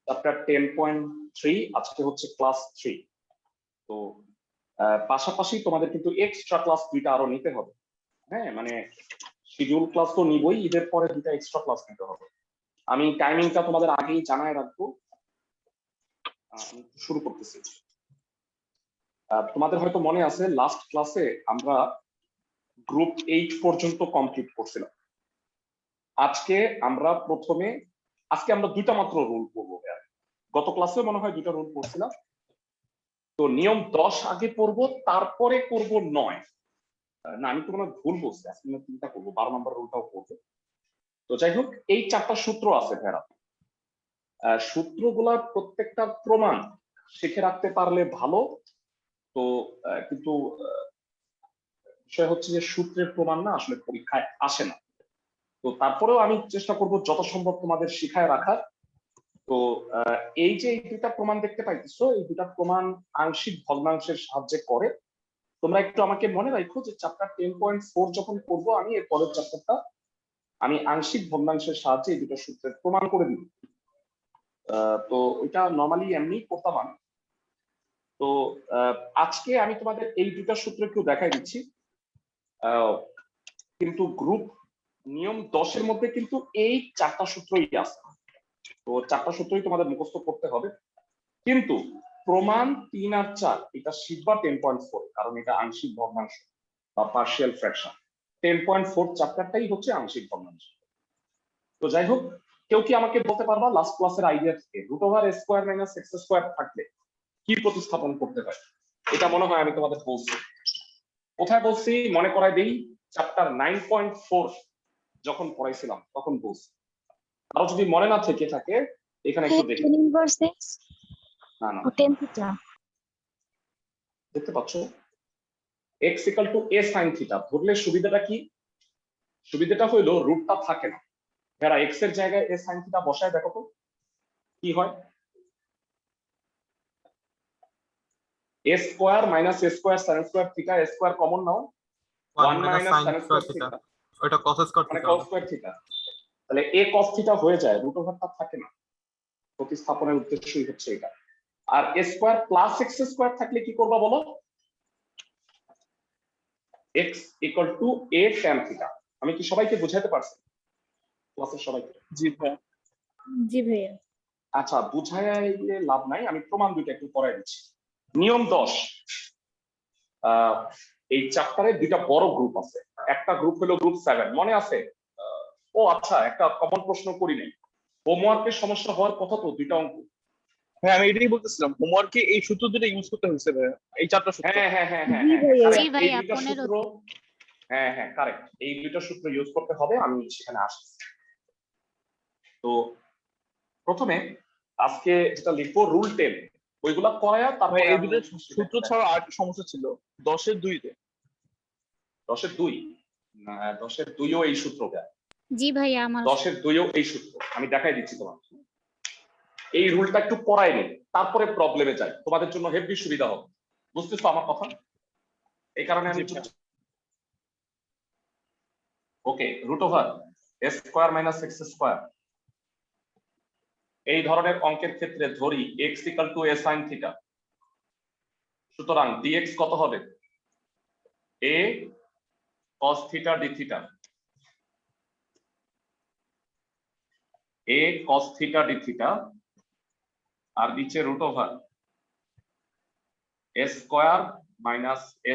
Chapter 10.3 আজকে হচ্ছে class 3। তো পাশাপাশি তোমাদের কিন্তু এক্সট্রা ক্লাস দুইটা আরো নিতে হবে। হ্যাঁ, মানে শিডিউল ক্লাস তো নিবই, ঈদের পরে দুইটা এক্সট্রা ক্লাস নিতে হবে। আমি টাইমিংটা তোমাদের আগেই জানায় রাখবো। শুরু করতেছি। তোমাদের হয়তো মনে আছে লাস্ট ক্লাসে আমরা গ্রুপ 8 পর্যন্ত কমপ্লিট করছিলাম। আজকে আমরা দুইটা মাত্র রুল পড়বো। গত ক্লাসে মনে হয় দুইটা রুল পড়ছিলাম। তো নিয়ম 10 আগে পড়বো, তারপরে করব 9। না, আমি তো মনে হয় ভুল বলছি, আজকে আমরা 3টা করবো, 12 নম্বর রুলটাও করবো। তো যাই হোক, এই 4টা সূত্র আছে ভেড়া। সূত্রগুলা প্রত্যেকটা প্রমাণ শিখে রাখতে পারলে ভালো। তো কিন্তু বিষয় হচ্ছে যে সূত্রের প্রমাণ না আসলে পরীক্ষায় আসে না। তো তারপরেও আমি চেষ্টা করব যত সম্ভব তোমাদের শিখায় রাখার। তো এই যে এই দুটা প্রমাণ দেখতে পাইতেছো, এই দুটা প্রমাণ আংশিক ভগ্নাংশের সাহায্যে করে। তোমরা একটু আমাকে মনে রাখো যে চ্যাপ্টার 10.4 যখন পড়বো আমি, এর পরের চ্যাপ্টারটা আমি আংশিক ভগ্নাংশের সাহায্যে এই দুটো সূত্রের প্রমাণ করে দিব। তো ওইটা নর্মালি এমনি করতাম আমি। তো আজকে আমি তোমাদের এই দুটা সূত্র একটু দেখাই দিচ্ছি। কিন্তু গ্রুপ নিয়ম 10-এর মধ্যে কিন্তু এই 4টা সূত্রই আছে। তো 4টা সূত্রই তোমাদের মুখস্থ করতে হবে। কিন্তু প্রমাণ 3 আর 4 এটা শিখবা 10.4, কারণ এটা আংশিক ভগ্নাংশ বা পার্শিয়াল ফ্র্যাকশন। 10.4 চ্যাপ্টারটাই হচ্ছে আংশিক ভগ্নাংশ। তো যাই হোক, কেউ কি আমাকে বলতে পারবা লাস্ট ক্লাসের আইডিয়া থেকে √(a² - x² থাকলে কি প্রতিস্থাপন করতে হয়? এটা মনে হয় আমি তোমাদের বলছি। কোথায় বলছি মনে করাই দেই, চ্যাপ্টার 9.4 যখন পড়াইছিলাম তখন বলছি। আরো যদি মনে না থেকে থাকে এখানে একটু দেখি। না না, দেখতে পাচ্ছ x = a sin θ ধরলে সুবিধাটা কি? সুবিধাটা হইলো রুটটা থাকে না। যারা x এর জায়গায় a sin θ বসায় দেখো তো কি হয়। a² - a² sin² θ, a² common নাও, 1 - sin² θ, ওটা cos² মানে cos² θ। তাহলে a cos θ হয়ে যায়, রুট-ওভারটা থাকে না। প্রতিস্থাপনের উদ্দেশ্যই হচ্ছে এটা। আর a² + x² থাকলে কি করবা বলো? x = a tan θ। আমি কি সবাইকে বোঝাতে পারছি? ক্লাসের সবাইকে? জি ভাই। জি ভাইয়া। আচ্ছা, বুঝাইলে লাভ নাই, আমি প্রমাণ দুইটা একটু পড়াই দিচ্ছি। নিয়ম 10, এই চ্যাপ্টারে দুইটা বড় গ্রুপ আছে। একটা গ্রুপ হলো গ্রুপ 7, মনে আছে? ও আচ্ছা, একটা কমন প্রশ্ন করি নাই। হোমওয়ার্কের সমস্যা হওয়ার কথা তো, দুইটা অঙ্ক। হ্যাঁ, আমি এটাই বলতেছিলাম, হোমওয়ার্কে এই সূত্র দুটো ইউজ করতে হয়েছে ভাই, এই 4টা সূত্র। হ্যাঁ হ্যাঁ হ্যাঁ হ্যাঁ জি হ্যাঁ, ভাইয়া। correct, জি ভাইয়া, এই দুইটা 15 সূত্র। হ্যাঁ হ্যাঁ, কারেক্ট, এই দুইটা সূত্র ইউজ করতে হবে, আমি সেখানে আসছি। তো প্রথমে আজকে যেটা লিখবো রুল 10, ওইগুলা করায়া তারপরে এই আমি দুটো সূত্র ছাড়া আর একটা সমস্যা ছিল 10-এর 2-তে। 10-এর 2 না, 10-এর 2ও এই সূত্র দেয়। জি ভাইয়া, আমার 10-এর 2ও এই সূত্র, আমি দেখাই দিচ্ছি তোমাকে। এই রুলটা একটু পড়াই নেই, তারপরে প্রবলেমে যাই, তোমাদের জন্য হেভি সুবিধা হবে। বুঝতেছো আমার কথা? এই কারণে আমি ওকে, √(a² - x²) এই ধরনের অঙ্কের ক্ষেত্রে ধরি x = a sin θ। সুতরাং dx কত হবে? a cos θ dθ, a cos θ dθ, আর নিচে √(a² - a²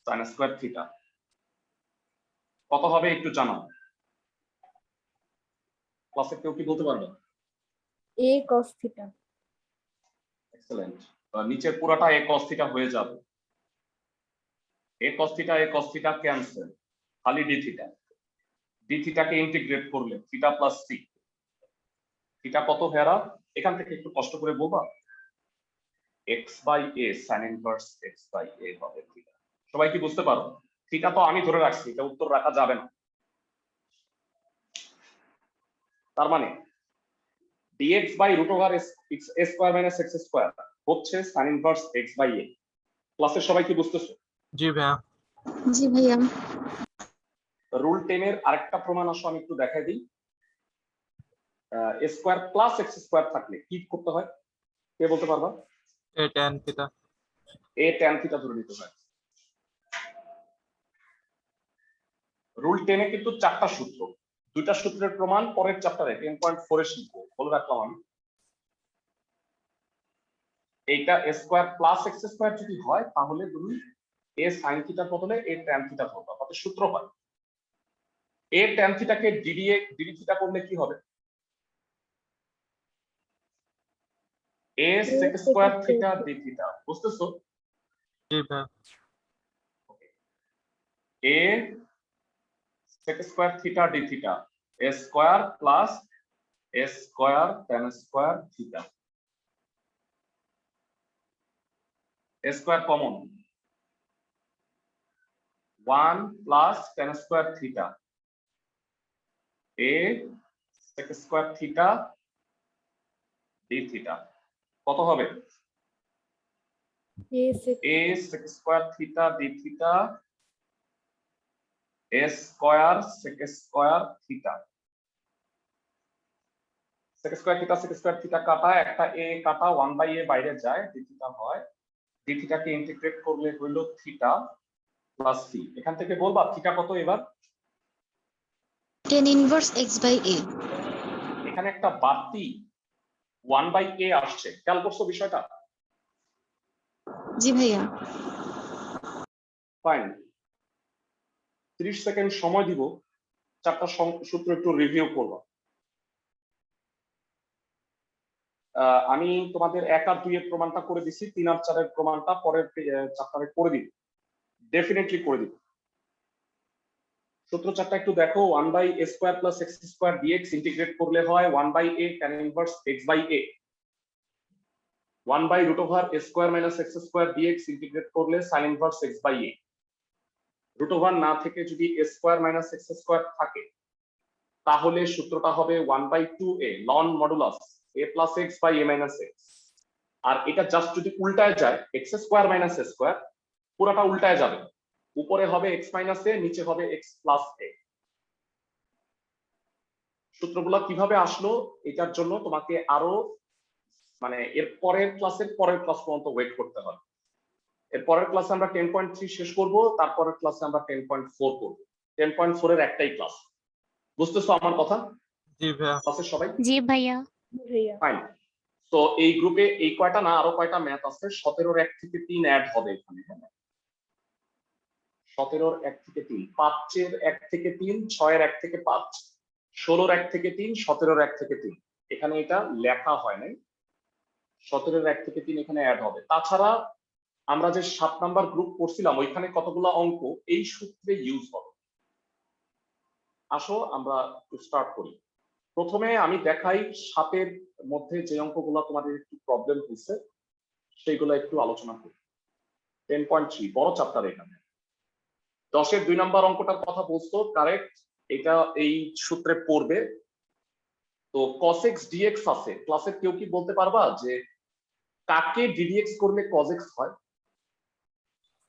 sin² θ কত হবে একটু জানাও। ক্লাসে কেউ কি বলতে পারবে? a cos θ। এক্সেলেন্ট। নিচে পুরোটা a cos θ হয়ে যাবে। a cos θ ক্যান্সেল, খালি dθ। dθ কে ইন্টিগ্রেট করলে θ + c, θ কত হেরা? এখান থেকে একটু কষ্ট করে বলবা। x/a sin ইনভার্স x/a হবে θ। সবাই কি বুঝতে পারো? θ তো আমি ধরে রাখছি, এটা উত্তর রাখা যাবে না। তার মানে dx/√(a² - x² হচ্ছে sin ইনভার্স x/a। ক্লাসের সবাই কি বুঝতেছো? জি ভাইয়া। জি ভাইয়া। রুল 10 এর আরেকটা প্রমাণ আসো আমি একটু দেখাই দিই। এ স্কোয়ার প্লাস এক্স স্কোয়ার থাকলে কি করতে হয় কে বলতে পারবা? এ tan থিটা। এ ট্যান থিটা ধরে নিতে হয়। রুল 10 এ কিন্তু 4টা সূত্র, 2টা সূত্রের প্রমাণ পরের চ্যাপ্টারে 10.4 এ শিখবো, বলে রাখলাম আমি। এইটা এ স্কোয়ার প্লাস এক্স স্কোয়ার যদি হয় তাহলে তুমি এ সাইন থিটার বদলে এ ট্যান থিটা ধরবা, তাতে সূত্র হয়। A tan theta d d theta করলে কি হবে? A sec square theta d theta, বুঝতেছো? জি ভাইয়া। A sec square theta d theta a square plus a square tan square theta, a square common 1 plus tan square theta a sec square theta d theta কত হবে? A sec square theta d theta a square sec square theta, sec square theta কাটা, একটা a কাটা 1/a বাইরে যায়, D theta হয়। D থিটাকে integrate করলে হইল থিটা প্লাস সি। এখান থেকে বলবা থিটা কত এবার? tan inverse x by a। এখানে একটা বাড়তি 1/a আসছে, খেয়াল করছো বিষয়টা? জি ভাইয়া। ফাইন, 30 সেকেন্ড সময় দিব, 4টা সূত্র একটু রিভিউ করবা। আমি তোমাদের 1 আর 2 এর প্রমাণটা করে দিছি, 3 আর 4 এর প্রমাণটা পরের চ্যাপ্টারে করে দিব, ডেফিনেটলি করে দিব। সূত্র 4টা একটু দেখো। 1/a square plus x square dx integrate করলে হয় 1/a tan inverse x by a। 1/√a square minus x square dx integrate করলে sin inverse x by a। √ওভার না থেকে যদি a square minus x square থাকে তাহলে সূত্রটা হবে 1/2a লন modulus a plus x by a minus x। আর এটা জাস্ট যদি উল্টায় যায় x square minus a square, পুরোটা উল্টায় যাবে, উপরে হবে x মাইনাস a, নিচে হবে x প্লাস a। সূত্রগুলো কিভাবে আসলো এটার জন্য তোমাকে আরো মানে এর পরের ক্লাসের পরের ক্লাস পর্যন্ত ওয়েট করতে হবে। এর পরের ক্লাসে আমরা 10.3 শেষ করব, তারপরের ক্লাসে আমরা 10.4 করব। 10.4 এর একটাই ক্লাস, বুঝতেছো আমার কথা? জি ভাইয়া। ক্লাসের সবাই? জি ভাইয়া। ফাইন। তো এই গ্রুপে এই কয়টা না আরো কয়টা ম্যাথ আছে, 17 এর 1 থেকে 3 অ্যাড হবে এখানে। 17 এর 1 থেকে 3, 5 এর 1 থেকে 3, 6 এর 1 থেকে 5, 16 এর 1 থেকে 3, 17 এর 1 থেকে 3। এখানে এটা লেখা হয় নাই, 17 এর 1 থেকে 3 এখানে অ্যাড হবে। তাছাড়া আমরা যে 7 নাম্বার গ্রুপ করছিলাম ওইখানে কতগুলো অঙ্ক এই সূত্রে ইউজ হবে। আসো আমরা স্টার্ট করি। প্রথমে আমি দেখাই 7 এর মধ্যে যে অঙ্কগুলো তোমাদের একটু প্রবলেম হয়েছে সেইগুলো একটু আলোচনা করি। 10.3 বড় চ্যাপ্টার। এখানে 10 এর 2 নাম্বার অঙ্কটার কথা বলছো, কারেক্ট, এটা এই সূত্রে পড়বে। তো cos x dx আছে, ক্লাসের কেউ কি বলতে পারবা যে কাকে ddx করলে cos x হয়?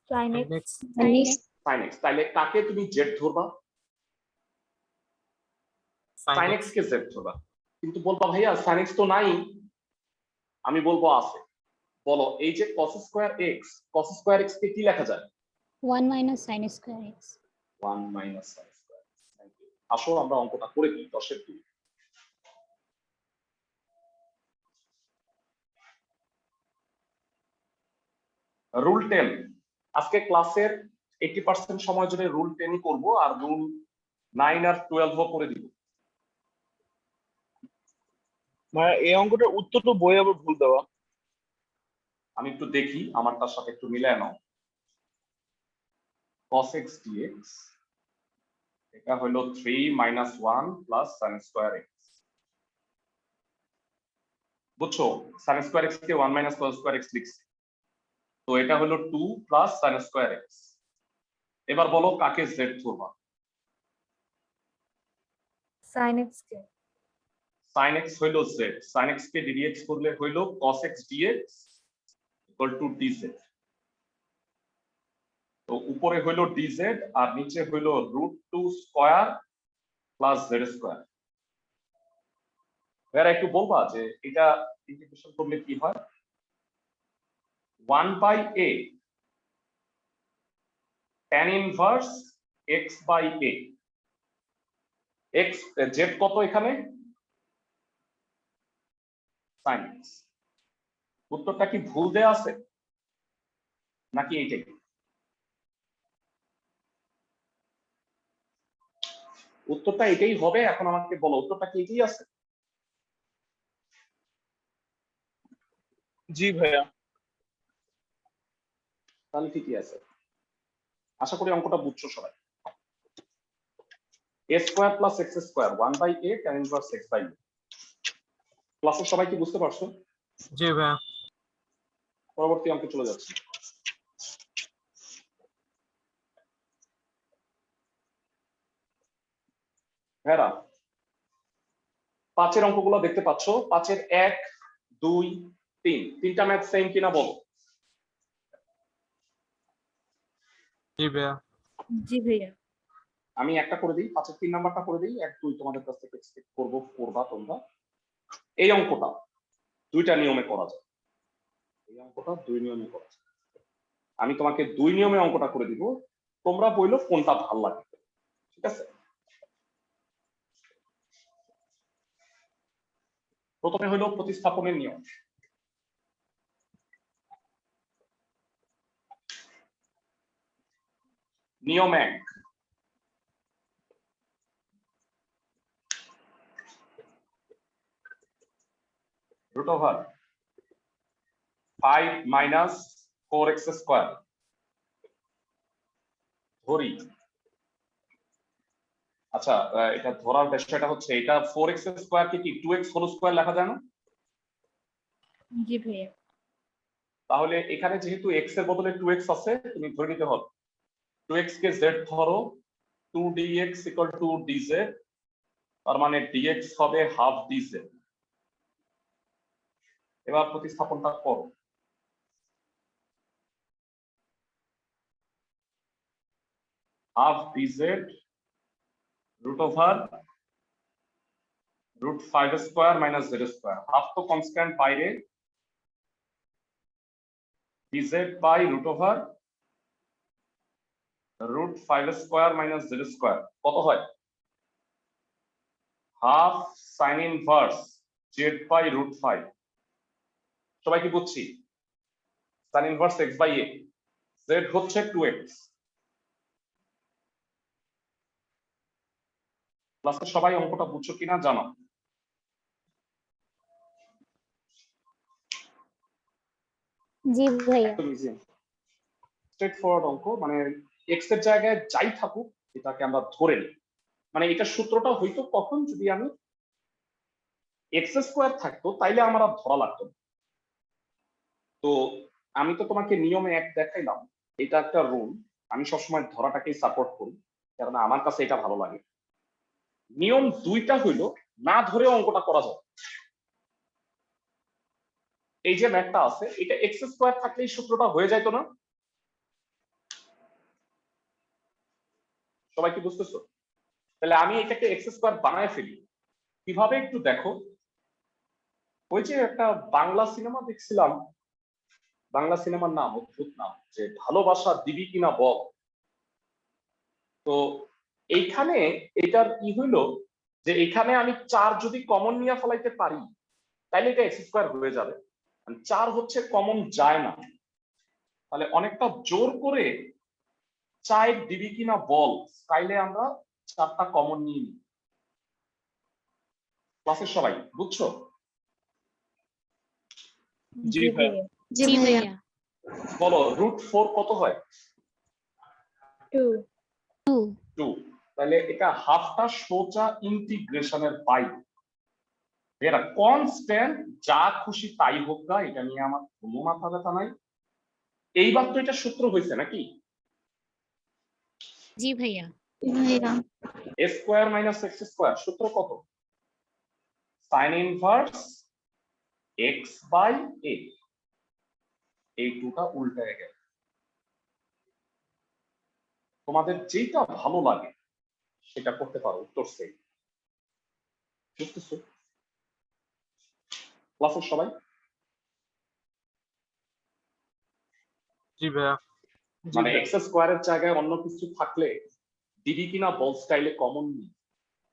sin sin x। তাহলে কাকে তুমি z ধরবা? sin x কে z ধরবা। কিন্তু বলবা ভাইয়া sin x তো নাই। আমি বলবো আছে। বলো এই যে cos স্কয়ার x কে কি লেখা যায়? 1 minus sin square x। 1 minus sin square. আসো আমরা অঙ্কটা করে দিই 10 এর 2। রুল 10, আজকে ক্লাসের 80% সময় জুড়ে রুল 10ই করব, আর রুল 9 আর 12 করে দিব। মানে এই অঙ্কটার উত্তর তো বই আবার ভুল দেওয়া। আমি একটু দেখি আমারটার সাথে একটু মিলায় নাও। cos x dx এটা হলো 3 minus 1 plus sin square x। বুঝছো, sin square x কে 1 minus cos square x লিখছি, তো এটা হলো 2 plus sin square x। এবার বলো কাকে z ধরবা? sin x কে। sin x হইলো z, sin x কে ddx করলে হইলো cos x dx equal to dz। তো উপরে হইলো dz আর নিচে হইলো √2 স্কয়ার প্লাস z স্কয়ার। ভাইরা একটু বলবা যে এটা ইন্টিগ্রেশন করলে কি হয়? 1/a tan inverse x by a। x z কত এখানে? sin x। উত্তরটা কি ভুল দেয়া আছে নাকি এইটাই? উত্তরটা এটাই হবে। এখন আমাকে বলো উত্তরটা কি এটাই আছে? জি ভাইয়া। তাহলে ঠিকই আছে। আশা করি অঙ্কটা বুঝছো সবাই। a square plus x square 1/a tan inverse x by a। ক্লাসের সবাই কি বুঝতে পারছো? জি ভাইয়া। পরবর্তী অঙ্কে চলে যাচ্ছি। হ্যাঁ, 5-এর অঙ্কগুলো দেখতে পাচ্ছ। 5-এর 1, 2, 3 তিনটা ম্যাথ সেম কিনা বলো। জি ভাইয়া। জি ভাইয়া। আমি একটা করে দিই, 5-এর 3 নাম্বারটা করে দিই, 1, 2 তোমাদের কাছ থেকে এক্সপেক্ট করবা তোমরা। এই অঙ্কটা দুইটা নিয়মে করা যায়। এই অঙ্কটা দুই নিয়মে করা যায়। আমি তোমাকে দুই নিয়মে অঙ্কটা করে দিব, তোমরা বললো কোনটা ভালো লাগে। ঠিক আছে? প্রথমে হলো প্রতিস্থাপনের নিয়ম। নিয়ম 1, root over 5 minus 4x square ধরি। আচ্ছা, এটা ধরার বিষয়টা হচ্ছে এটা 4x স্কয়ার কে কি 2x হোল স্কয়ার লেখা যায় না? জি ভাইয়া। তাহলে এখানে যেহেতু x এর বদলে 2x আছে, তুমি ধরে নিতে হবে 2x কে z ধরো, 2dx ইকুয়াল টু dz, তার মানে dx হবে হাফ dz। এবার প্রতিস্থাপনটা করো। Half dz root over root 5 square minus z square. Half তো কনস্ট্যান্ট বাইরে, dz by root over root 5 square minus z square কত হয়? Half sine inverse z by রুট 5। সবাই কি বুঝছি? Sine inverse x by a, z হচ্ছে 2x। ক্লাসে সবাই অঙ্কটা বুঝছো কিনা জানো। জি ভাইয়া। একদম ইজি, স্ট্রেট ফরওয়ার্ড অঙ্ক। মানে x এর জায়গায় যাই থাকুক এটাকে আমরা ধরে নিই। মানে এটা সূত্রটা হইতো কখন, যদি আমি x স্কয়ার থাকতো তাইলে আমার আর ধরা লাগতো না। তো আমি তো তোমাকে নিয়মে 1 দেখাইলাম, এটা একটা রুল। আমি সবসময় ধরাটাকেই সাপোর্ট করি, কারণ আমার কাছে এটা ভালো লাগে। নিয়ম 2টা হইলো না ধরেও অঙ্কটা করা যায়। এই যে ম্যাথটা আছে এটা x স্কয়ার থাকলে এই সূত্রটা হয়ে যাইতো না? সবাই কি বুঝতেছো? তাহলে আমি এটাকে x স্কয়ার বানায় ফেলি। কিভাবে একটু দেখো। ওই যে একটা বাংলা সিনেমা দেখছিলাম, বাংলা সিনেমার নাম অদ্ভুত নাম, যে ভালোবাসা দিবি কিনা বল। তো এইখানে এটার কি হইলো যে এখানে আমি 4 যদি কমন নিয়ে ফেলাইতে পারি তাহলে এটা এক্স স্কয়ার হয়ে যাবে। 4 হচ্ছে কমন যায় না, তাহলে অনেকটা জোর করে 4 দিবি কিনা বল তাইলে আমরা 4টা কমন নিয়ে নিই। ক্লাসের সবাই বুঝছো? জি জি ভাইয়া। ভাইয়া। জি ভাইয়া। বলো রুট 4 কত হয়? 2। 2। তাহলে এটা হাফটা সোজা ইন্টিগ্রেশনের বাইরে। এরা কনস্ট্যান্ট যা খুশি তাই হোক না, এটা নিয়ে আমার কোনো মাথা ব্যথা নাই। এইবার তো এটা সূত্র হয়েছে নাকি? জি ভাইয়া। ভাইয়া। a square minus x square সূত্র কত? Sine inverse x by a। এই দুটা উল্টায় গেল। তোমাদের যেটা ভালো লাগে সেটা করতে পারো, উত্তর সেম। বুঝতেছো? ক্লাসের সবাই? জি ভাইয়া। জি মানে ভাইয়া। এক্স স্কোয়ারের জায়গায় অন্য কিছু থাকলে দিবি কিনা বল স্টাইলে কমন নিয়ে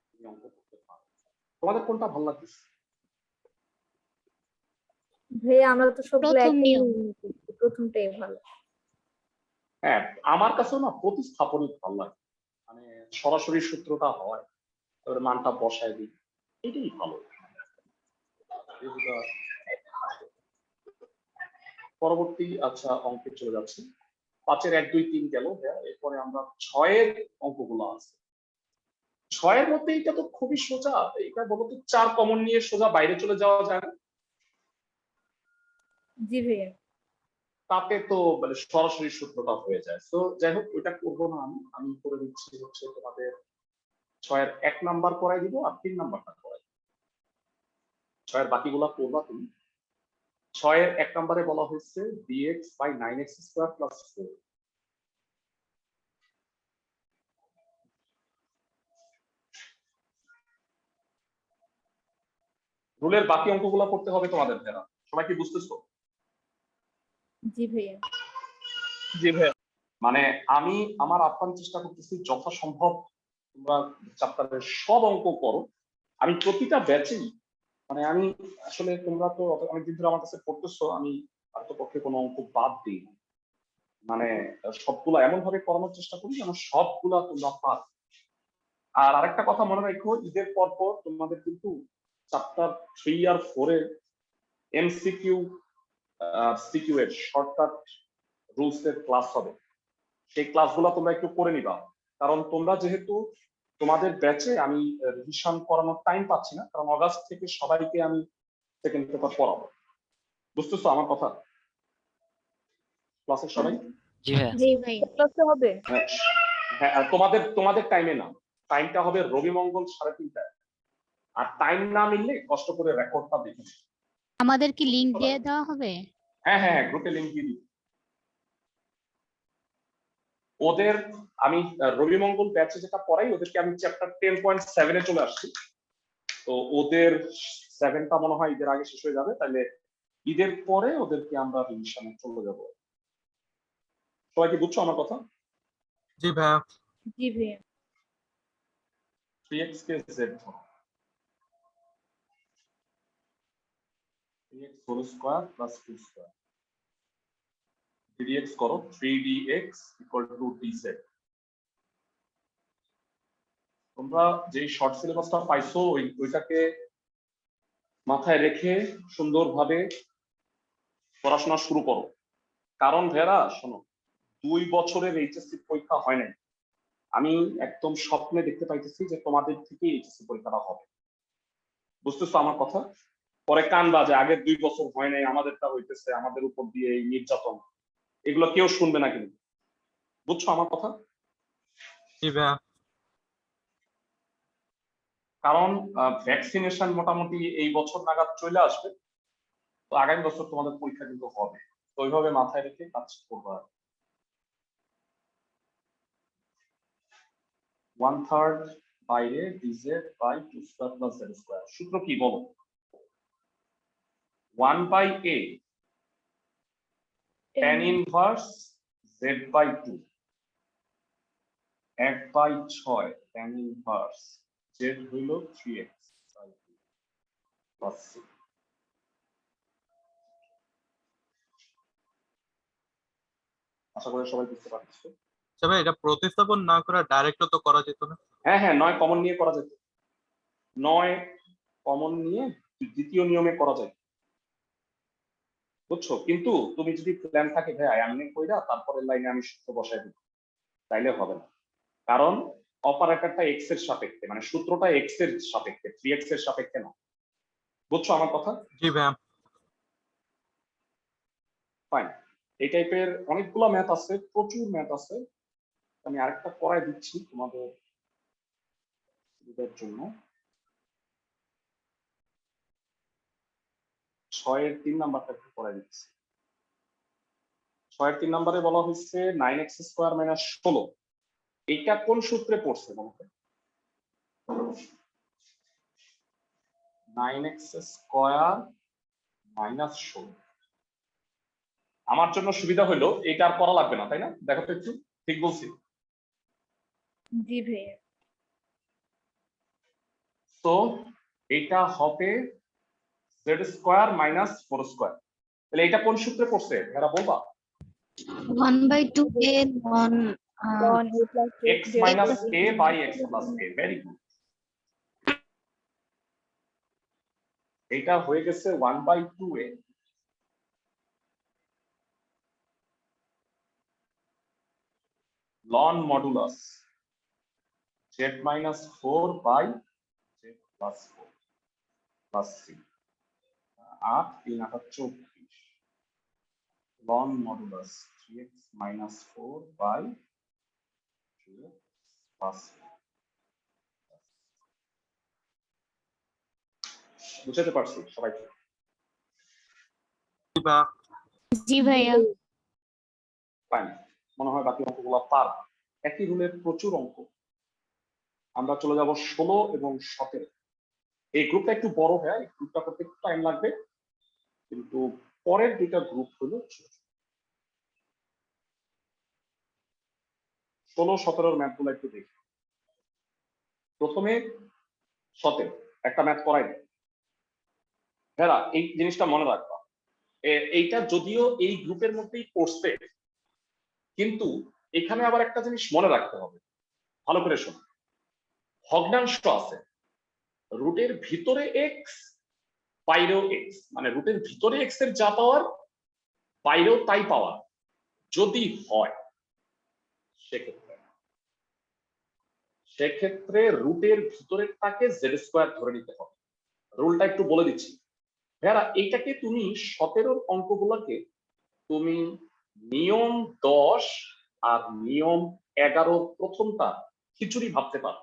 তুমি অঙ্ক করতে পারো। তোমাদের কোনটা ভালো লাগছে? ভাইয়া আমরা তো সবগুলো প্রথম একই নিয়ম। নিয়মে করছি, প্রথমটাই ভালো। হ্যাঁ, আমার কাছেও না প্রতিস্থাপনই ভালো লাগে, মানে সরাসরি সূত্রটা হয়, তারপরে মানটা বসায় দিই, এটাই ভালো। এগুলা পরবর্তী আচ্ছা অঙ্কে চলে যাচ্ছি। 5-এর 1, 2, 3 গেল। হ্যাঁ, এরপরে আমরা 6-এর অঙ্কগুলো আছে। 6-এর মধ্যে এটা তো খুবই সোজা। এটা বলতো 4 কমন নিয়ে সোজা বাইরে চলে যাওয়া যায় না? জি ভাইয়া। তাতে তো মানে সরাসরি সূত্রটা হয়ে যায়। তো যাই হোক, ওইটা করবো না আমি। আমি করে দিচ্ছি হচ্ছে তোমাদের 6-এর 1 নাম্বার করাই দিব আর 3 নাম্বারটা করাই দিব। 6-এর বাকিগুলা করবা তুমি। 6-এর 1 নাম্বারে বলা হয়েছে dx by 9x square plus 4। রুলের বাকি অঙ্কগুলো করতে হবে তোমাদের ভেড়া। সবাই কি বুঝতেছো? জি ভাইয়া। জি ভাইয়া। মানে আমি আমার আপ্রাণ চেষ্টা করতেছি যথাসম্ভব তোমরা চ্যাপ্টারের সব অঙ্ক করো। আমি প্রতিটা ব্যাচেই মানে আমি আসলে তোমরা তো অনেকদিন ধরে আমার কাছে পড়তেছো, আমি হয়তো পক্ষে কোনো অঙ্ক বাদ দিই না। মানে সবগুলা এমন ভাবে করানোর চেষ্টা করি যেন সবগুলা তোমরা পার। আর আরেকটা কথা মনে রাখো, ঈদের পর পর তোমাদের কিন্তু চ্যাপ্টার 3 আর 4 এর এমসিকিউ সিকিউ এর শর্টকাট রুলস এর ক্লাস হবে। সেই ক্লাসগুলো তোমরা একটু করে নিবা, কারণ তোমরা যেহেতু তোমাদের ব্যাচে আমি রিভিশন করানোর টাইম পাচ্ছি না, কারণ অগাস্ট থেকে সবাইকে আমি সেকেন্ড পেপার পড়াবো। বুঝতেছো আমার কথা? ক্লাসের সবাই? জি ভাইয়া। জি ভাইয়া। ক্লাসে হবে? হ্যাঁ, হ্যাঁ, আর তোমাদের টাইমে না, টাইমটা হবে রবি মঙ্গল 3:30টায়। আর টাইম না মিললে কষ্ট করে রেকর্ডটা দেখে। আমাদের কি লিংক দিয়ে দেওয়া হবে? হ্যাঁ হ্যাঁ, গ্রুপে লিংক দিয়ে দিই। ওদের আমি রবি মঙ্গল ব্যাচে যেটা পড়াই, ওদেরকে আমি চ্যাপ্টার 10.7 এ চলে আসছি। তো ওদের 7টা মনে হয় ঈদের আগে শেষ হয়ে যাবে, তাহলে ঈদের পরে ওদেরকে আমরা রিভিশনে চলে যাব। সবাই কি বুঝছো আমার কথা? জি ভাইয়া। জি ভাইয়া। 3x কে z ধরো, 3x whole square plus 2 square dx করো, 3dx ইকুয়াল টু dz। তোমরা যে শর্ট সিলেবাসটা পাইছো ওইটাকে মাথায় রেখে সুন্দরভাবে পড়াশোনা শুরু করো। কারণ ভেড়া শোনো, 2 বছরের এইচএসসি পরীক্ষা হয় নাই, আমি একদম স্বপ্নে দেখতে পাইতেছি যে তোমাদের থেকে এইচএসসি পরীক্ষাটা হবে। বুঝতেছো আমার কথা? পরে কান বাজে আগের 2 বছর হয় নাই, আমাদেরটা হইতেছে, আমাদের উপর দিয়ে এই নির্যাতন, এগুলো কেউ শুনবে না কিন্তু। বুঝছো আমার কথা? জি ভাইয়া। কারণ ভ্যাকসিনেশন মোটামুটি এই বছর নাগাদ চলে আসবে, তো আগামী বছর তোমাদের পরীক্ষা কিন্তু হবে। তো ওইভাবে মাথায় রেখে কাজ করবা। 1/3 বাইরে dz by 2 square plus z square. সূত্র কি বলো? 1/a tan inverse z by 2, 1/6 tan inverse z হইল 3x বাই 2 প্লাস c। আশা করি সবাই বুঝতে পারছো। আচ্ছা ভাই, এটা প্রতিস্থাপন না করে ডাইরেক্টও তো করা যেত না? হ্যাঁ হ্যাঁ, 9 কমন নিয়ে করা যেত। 9 কমন নিয়ে দ্বিতীয় নিয়মে করা যায়, বুঝছো? কিন্তু তুমি যদি প্ল্যান থাকে ভাই এমনি কইরা তারপরের লাইনে আমি সূত্র বসাই দিই, তাইলে হবে না। কারণ অপারেটরটা এক্স এর সাপেক্ষে, মানে সূত্রটা এক্স এর সাপেক্ষে, 3x এর সাপেক্ষে না। বুঝছো আমার কথা? জি ভাইয়া। ফাইন। এই টাইপের অনেকগুলো ম্যাথ আছে, প্রচুর ম্যাথ আছে। আমি আরেকটা করাই দিচ্ছি তোমাদের সুবিধার জন্য। 6-এর 3 নাম্বারটা একটু করাই দিচ্ছি। 6-এর 3 নাম্বারে বলা হয়েছে 9x স্কয়ার মাইনাস 16। এটা কোন সূত্রে পড়ছে বলতো? 9x square -16। আমার জন্য সুবিধা হলো এটা আর করা লাগবে না, তাই না? দেখো তো একটু, ঠিক বলছি? জি ভাইয়া। তো এটা হবে z² - 4 স্কয়ার। তাহলে এটা কোন সূত্রে পড়ছে এরা বলবা? 1/2 a ln ln a plus x minus a by x plus a, very good. এটা হয়ে গেছে 1/2a ln modulus z minus 4 by z plus 4 plus c, 8 3 8 24 ln modulus 3x minus 4 by 2x plus 4। বুঝতে পারছি সবাইকে? বা জি ভাইয়া। Fine, মনে হয় বাকি অঙ্কগুলো পার। একই রুলের প্রচুর অঙ্ক। আমরা চলে যাব 16 এবং 17। এই গ্রুপটা একটু বড়, হ্যাঁ এই গ্রুপটা করতে একটু টাইম লাগবে, কিন্তু পরের দুইটা গ্রুপ হলো 16 17 ম্যাথগুলো একটু দেখি। প্রথমে 17 একটা ম্যাথ করাই দেয়। হ্যাঁ, এই জিনিসটা মনে রাখবা, এইটা যদিও এই গ্রুপের মধ্যেই পড়ছে, কিন্তু এখানে আবার একটা জিনিস মনে রাখতে হবে, ভালো করে শোনো। ভগ্নাংশ আছে, রুটের ভিতরে এক্স বাইরেও এক্স, মানে রুটের ভিতরে এক্স এর যা পাওয়ার বাইরেও তাই পাওয়ার যদি হয়, সেক্ষেত্রে রুটের ভিতরেরটাকে z² ধরে নিতে হবে। রুলটা একটু বলে দিচ্ছি ভাইয়ারা, এইটাকে তুমি 17 অঙ্কগুলোকে তুমি নিয়ম 10 আর নিয়ম 11 প্রথমটা খিচুড়ি ভাবতে পারো।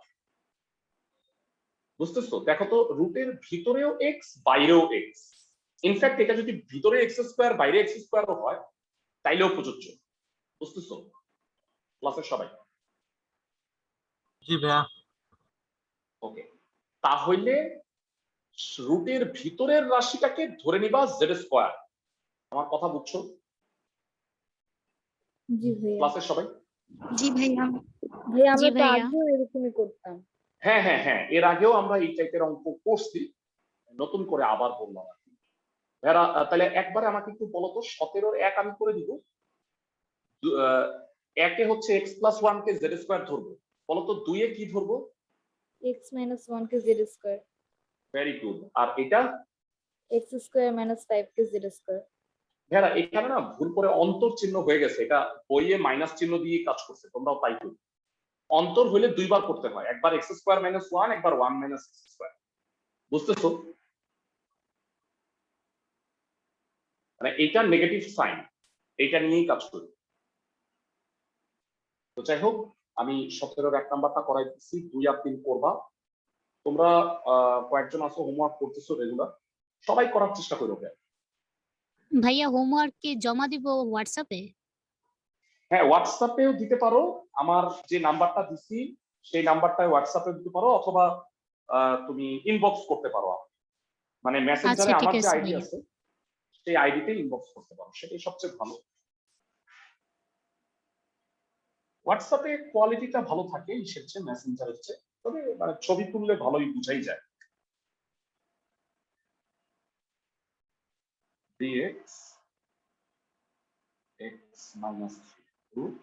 বুঝতেছো? দেখো তো, রুটের ভিতরেও এক্স বাইরেও এক্স, ইনফ্যাক্ট এটা যদি ভিতরে x² বাইরে x² হয় তাইলেও প্রযোজ্য। বুঝতেছো ক্লাসের সবাই? জি ভাইয়া। ওকে, তাহলে রুটের ভিতরের রাশিটাকে ধরে নিবা z²। আমার কথা বুঝছো জি ভাইয়া। ক্লাসের সবাই? জি ভাইয়া। ভাইয়া জি আমরা তো ভাইয়া। আগেও এরকমই করতাম। হ্যাঁ হ্যাঁ হ্যাঁ, এর আগেও আমরা এই টাইপের অঙ্ক করছি, নতুন করে আবার বললাম আর কি। ভাইয়ারা তাহলে একবারে আমাকে একটু বলো তো, 17 এক আমি করে দিব, একে হচ্ছে x+1 কে z² ধরবো, বলো তো 2 এ কি ধরবো? x minus 1 কে z², ভেরি গুড। আর এটা x² minus 5 কে z²। ভাইয়ারা এখানে না ভুল করে অন্তর চিহ্ন হয়ে গেছে, এটা বইয়ে মাইনাস চিহ্ন দিয়ে কাজ করছে, তোমরাও তাই করো। অন্তর হলে দুইবার করতে হয়, একবার x² - 1, একবার 1 - x²। বুঝতেছো? মানে এইটা নেগেটিভ সাইন, এইটা নিয়েই কাজ করি। তো যাই হোক, আমি 17 এক নাম্বারটা করাই দিচ্ছি, 2 আর 3 করবা। তোমরা কয়েকজন আছো হোমওয়ার্ক করতেছো রেগুলার, সবাই করার চেষ্টা করো। ভাইয়া হোমওয়ার্ক কি জমা দিব হোয়াটসঅ্যাপে? হ্যাঁ, হোয়াটসঅ্যাপেও দিতে পারো, আমার যে নাম্বারটা দিছি সেই নাম্বারটায় হোয়াটসঅ্যাপে দিতে পারো, অথবা তুমি ইনবক্স করতে পারো। মানে মেসেঞ্জারে আচ্ছা ঠিক আমার যে আছে আইডি ভাইয়া। আছে সেই আইডিতে ইনবক্স করতে পারো, সেটাই সবচেয়ে ভালো। হোয়াটসঅ্যাপে কোয়ালিটিটা ভালো থাকে ইসের চেয়ে, মেসেঞ্জারের চেয়ে, তবে মানে ছবি তুললে ভালোই বুঝাই যায়। dx x minus 3 root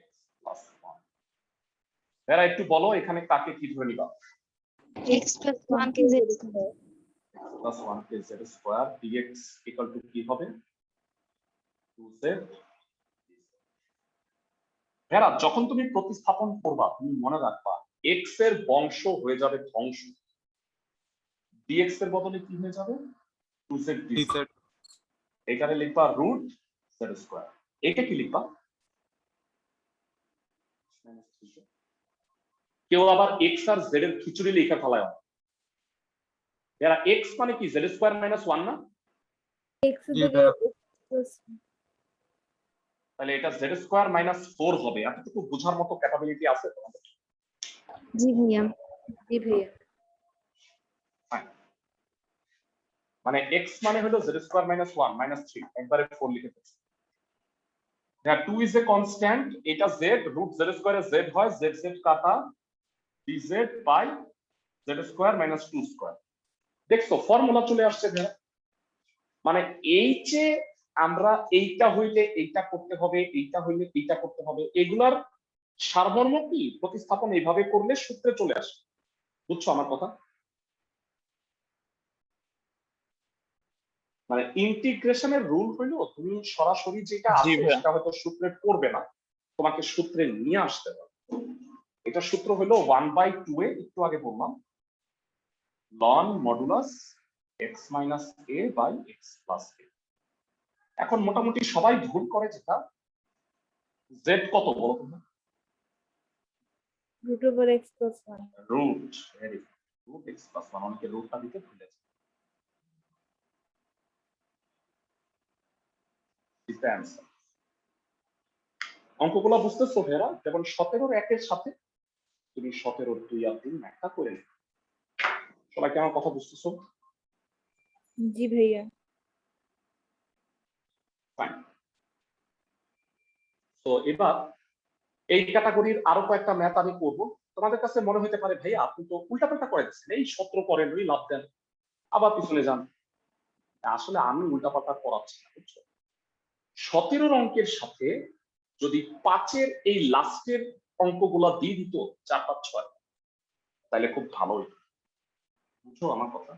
x plus 1। এরা একটু বলো এখানে কাকে কি ধরে নিবা? x+1 K z²। plus 1 K z² dx equal to কি হবে? 2z। এরা যখন তুমি প্রতিস্থাপন করবা তুমি মনে রাখবা x এর বংশ হয়ে যাবে ধ্বংস, dx এর বদলে কি হয়ে যাবে? 2z dz। এখানে লিখবা রুট z²। এটা কি লিখবা? কেউ আবার x আর z এর খিচুড়ি লেখা ফেলায়। এরা x মানে কি z² - 1 না? x জি থেকে ভাইয়া। তাহলে এটা z² - 4 হবে। এতটুকু বোঝার মতো ক্যাপাবিলিটি আছে তোমাদের? জি ভাইয়া। জি ভাইয়া। Fine. মানে x মানে হলো z স্কয়ার মাইনাস 1 মাইনাস 3 একবারে 4 লিখে ফেলছি। হ্যাঁ 2 ইজ এ কনস্ট্যান্ট, এটা z রুট z স্কয়ারে z হয়, z z কাটা dz বাই z স্কয়ার মাইনাস 2 স্কয়ার। দেখছো ফর্মুলা চলে আসছে ভাইয়া। মানে এই যে আমরা এইটা হইলে এইটা করতে হবে, এইটা হইলে এইটা করতে হবে, এগুলার সারমর্ম কি প্রতিস্থাপন এইভাবে করলে সূত্রে চলে আসে। বুঝছো আমার কথা? মানে ইন্টিগ্রেশনের রুল হইলো তুমি সরাসরি যেটা জি আছে ভাইয়া। সেটা হয়তো সূত্রে পড়বে না, তোমাকে সূত্রে নিয়ে আসতে হবে। এটা সূত্র হলো 1/2 এ একটু আগে বললাম লন modulus x minus a by x plus a। এখন মোটামুটি সবাই ভুল করে যেটা z কত বলো তোমরা? Root over x plus one. Root very root x plus 1, অনেকে রুটটা দিতে ভুলেছে। Is the answer. অঙ্কগুলো বুঝতেছো ভেরা? যেমন 17 এর 1 এর সাথে তুমি 17 2 আর 3 একটা করে নিও। সবাই কি আমার কথা বুঝতেছো? জি ভাইয়া। ফাইন। তো এবার এই ক্যাটাগরির আরো কয়েকটা ম্যাথ আমি করব। তোমাদের কাছে মনে হতে পারে ভাইয়া আপনি তো উল্টাপাল্টা করে দিচ্ছেন, এই 17 করেন ওই লাভ দেন আবার পিছনে যান। আসলে আমি উল্টাপাল্টা করাচ্ছি না, বুঝছো? 17 অঙ্কের সাথে যদি 5-এর এই লাস্টের অঙ্কগুলা দিয়ে দিত 4 5 6, তাহলে খুব ভালো হতো। বুঝছো আমার কথা?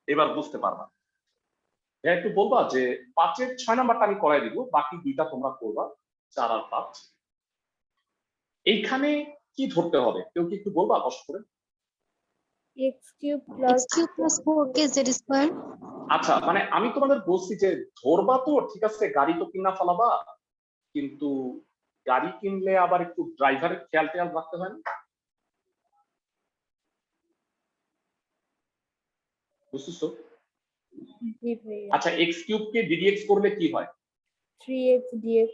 এবার বুঝতে পারবা। একটু বলবা যে 5-এর 6 নাম্বারটা আমি করাই দিব, বাকি দুইটা তোমরা করবা 4 আর 5। এইখানে কি ধরতে হবে কেউ কি একটু বলবা কষ্ট করে? X cube plus x cube plus 4k z square. আচ্ছা মানে আমি তোমাদের বলছি যে ধরবা তো ঠিক আছে, গাড়ি তো কিনা ফেলাবা, কিন্তু গাড়ি কিনলে আবার একটু ড্রাইভারের খেয়াল টেয়াল রাখতে হয় না? বুঝছো? জি ভাইয়া। আচ্ছা এক্স কিউব কে ডিডিএক্স করলে কি হয়? 3x dx।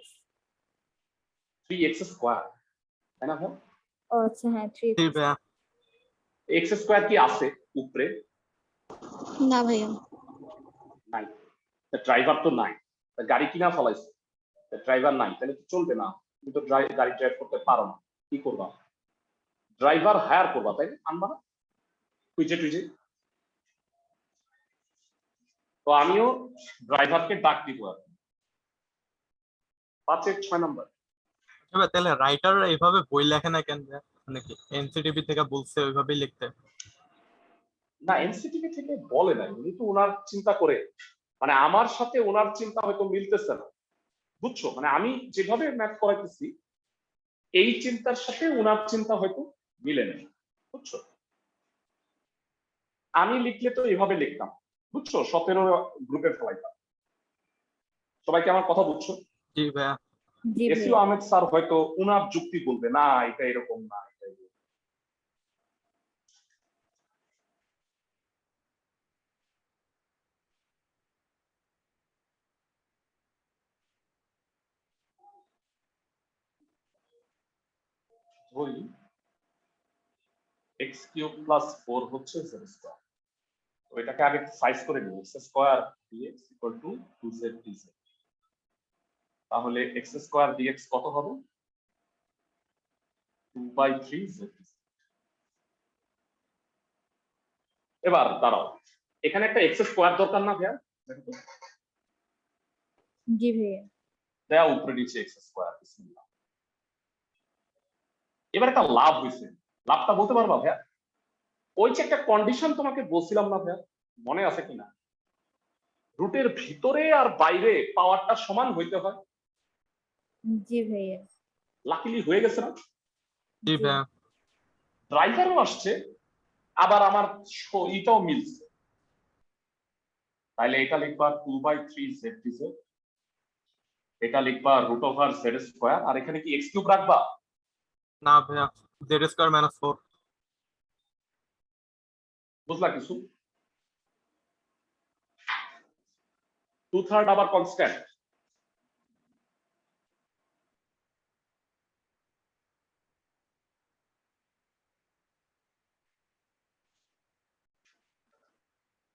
3x স্কয়ার, তাই না ভাই? ও আচ্ছা হ্যাঁ 3x। জি ভাইয়া। এক্স স্কয়ার কি আছে উপরে? না ভাইয়া। নাই। ড্রাইভার তো নাই, তা গাড়ি কিনা ফলাইছে, ড্রাইভার নাই, তাহলে তো চলবে না। তুমি তো গাড়ি ড্রাইভ করতে পারো না, কি করবা? ড্রাইভার হায়ার করবা, তাই না? আনবা না টুইজে টুইজে। তো আমিও ড্রাইভারকে ডাক দিব আর 5-এর 6 নাম্বার। আচ্ছা ভাই, তাহলে রাইটার এইভাবে বই লেখে না কেন ভাইয়া? মানে কি এনসিটিভি থেকে বলছে ওইভাবেই লিখতে? না এনসিটিভি থেকে বলে না, উনি তো ওনার চিন্তা করে, মানে আমার সাথে ওনার চিন্তা হয়তো মিলতেছে না, বুঝছো? মানে আমি যেভাবে ম্যাথ করাইতেছি এই চিন্তার সাথে ওনার চিন্তা হয়তো মিলে না, বুঝছো? আমি লিখলে তো এভাবে লিখতাম, বুঝছো? 17 গ্রুপে ফেলাইতাম। সবাইকে আমার কথা বুঝছো? জি ভাইয়া। জি এসিও ভাইয়া। আহমেদ স্যার হয়তো উনার যুক্তি বলবে, না এটা এরকম না, এটা এরকম। ধরি এক্স কিউব প্লাস 4 হচ্ছে জেড স্কয়ার, তো এটাকে আগে সাইজ করে নিই, x square d x equal to 2z dz। তাহলে এক্স স্কয়ার ডিএক্স কত হবে? 2/3z। এবার দাঁড়াও, এখানে একটা এক্স স্কয়ার দরকার না ভাইয়া? দেখো তো। জি ভাইয়া। দেয়া উপরে নিচে এক্স স্কয়ার, বিসমিল্লাহ। এবার একটা লাভ হয়েছে, লাভটা বলতে পারবা ভাইয়া? ওই যে একটা কন্ডিশন তোমাকে বলছিলাম না ভাইয়া, মনে আছে কিনা? রুটের ভিতরে আর বাইরে পাওয়ারটা সমান হইতে হয়। জি ভাইয়া। লাকিলি হয়ে গেছে না? জি জি। ভাইয়া। ড্রাইভারও আসছে, আবার আমার এটাও মিলছে। তাহলে এটা লিখবা 2/3z dz, এটা লিখবা রুট ওভার জেড স্কয়ার, আর এখানে কি এক্স কিউব রাখবা? না ভাইয়া, জেড স্কয়ার মাইনাস 4। বুঝলা কিছু? 2/3 আবার কনস্ট্যান্ট।